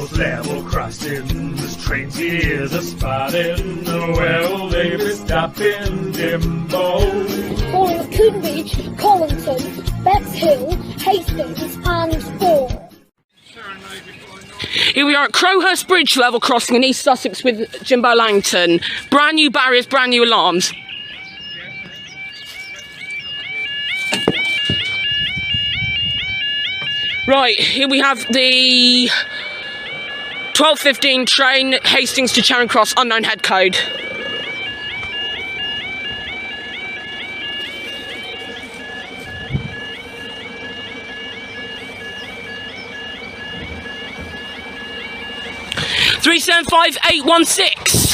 those level crossings, train's ears are spotting. Well, they be stopping Jimbo. Following Coonbridge, Collington, Bexhill, Hastings and Bourne. Here we are at Crowhurst Bridge level crossing in East Sussex with Jimbo Langton. Brand new barriers, brand new alarms. Right, here we have the 12:15 train, Hastings to Charing Cross, unknown head code. Three 75816.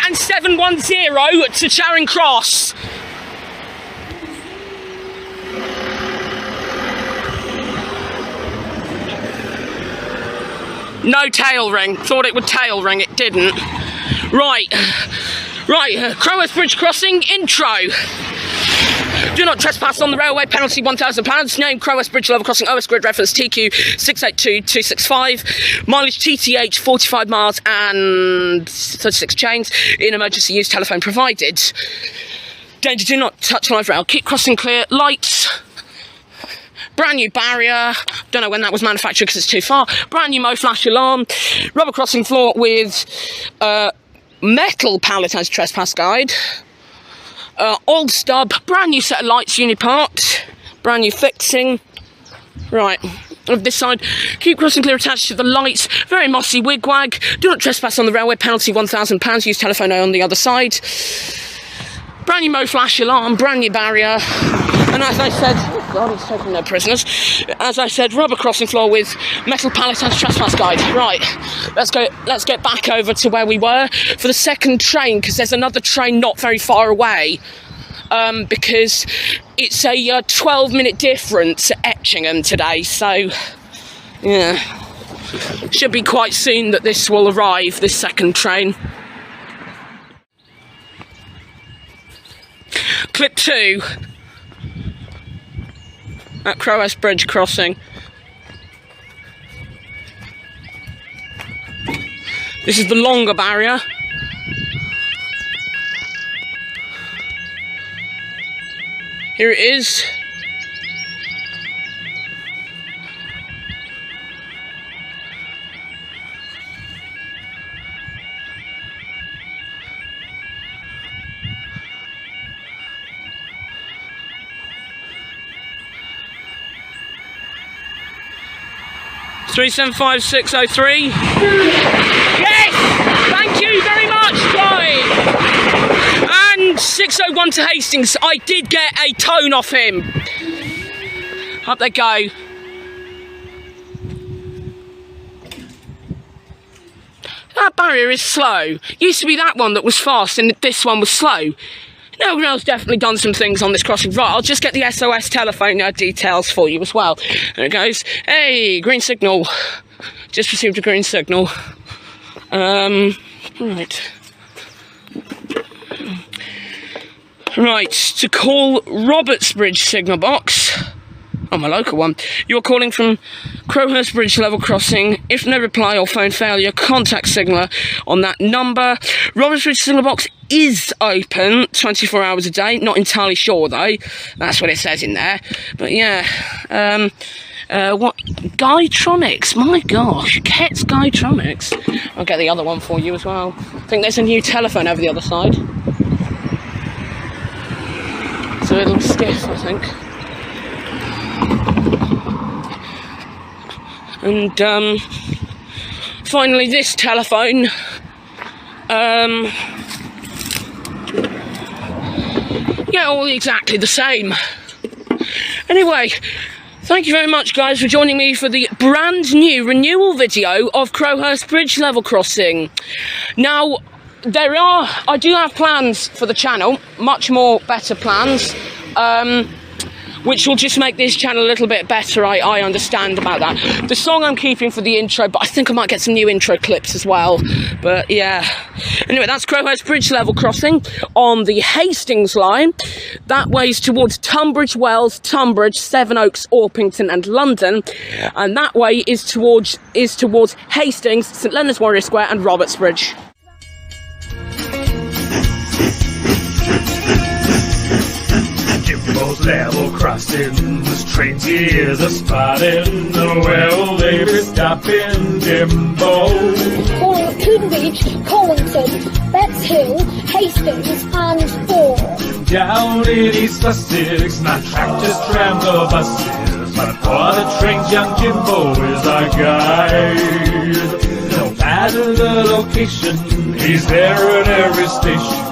And 710 to Charing Cross. No tail ring. Thought it would tail ring, it didn't. Right, Crowhurst Bridge crossing intro. Do not trespass on the railway, penalty £1,000. Name Crowhurst Bridge level crossing, OS grid reference TQ 682265. Mileage TTH 45 miles and 36 chains. In emergency use, telephone provided. Danger, do not touch live rail. Keep crossing clear. Lights. Brand new barrier. Don't know when that was manufactured because it's too far. Brand new Mo flash alarm. Rubber crossing floor with metal pallet as trespass guide. Old stub, brand new set of lights, Unipart, brand new fixing. Right, of this side, keep crossing clear attached to the lights, very mossy wigwag. Do not trespass on the railway, penalty £1,000, use telephone on the other side. Brand new Mo flash alarm, brand new barrier. And as I said, oh God, it's taking no prisoners. As I said, rubber crossing floor with metal pallet and trespass guide. Right, let's get back over to where we were for the second train, because there's another train not very far away. Because it's a 12-minute difference at Etchingham today, so yeah, should be quite soon that this will arrive, this second train. Clip 2 at Crowhurst Bridge crossing. This is the longer barrier. Here it is. Three 75603. Yes! Thank you very much, Clive! And 601 to Hastings. I did get a tone off him. Up they go. That barrier is slow. Used to be that one that was fast and this one was slow. No, Rail's definitely done some things on this crossing. Right, I'll just get the SOS telephone details for you as well. There it goes. Hey, green signal. Just received a green signal. Right. Right, to call Robertsbridge signal box. Oh, my local one. You're calling from Crowhurst Bridge level crossing. If no reply or phone failure, contact signaller on that number. Robertsbridge signal box is open 24 hours a day. Not entirely sure though. That's what it says in there. But yeah. What? Guytronics. My gosh. Ket's Guytronics. I'll get the other one for you as well. I think there's a new telephone over the other side. It's a little stiff, I think. And finally this telephone, yeah, all exactly the same. Anyway, thank you very much guys for joining me for the brand new renewal video of Crowhurst Bridge level crossing. Now, I do have plans for the channel, much more better plans. which will just make this channel a little bit better. I understand about that. The song I'm keeping for the intro, but I think I might get some new intro clips as well. But yeah. Anyway, that's Crowhurst Bridge level crossing on the Hastings Line. That way's towards Tunbridge Wells, Tunbridge, Sevenoaks, Orpington and London. And that way is towards Hastings, St Leonard's Warrior Square and Robertsbridge. Jimbo's level crossings, trains ears are spotting. Well, they be stopping Jimbo. Calling Coombe Beach, Collington, Bexhill, Hastings and Bourne. Down in East Sussex, not tractors, trams or buses, but for the trains, young Jimbo is our guide. No matter the location, he's there at every station,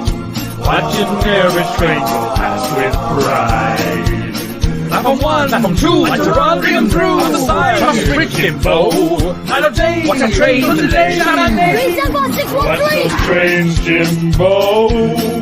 watching every train go past with pride. Platform 1, platform 2, like to run, bring them through on the side. Trust with Jimbo, night or day, what's a train today? Shout out name. 375 613. What's those trains, Jimbo?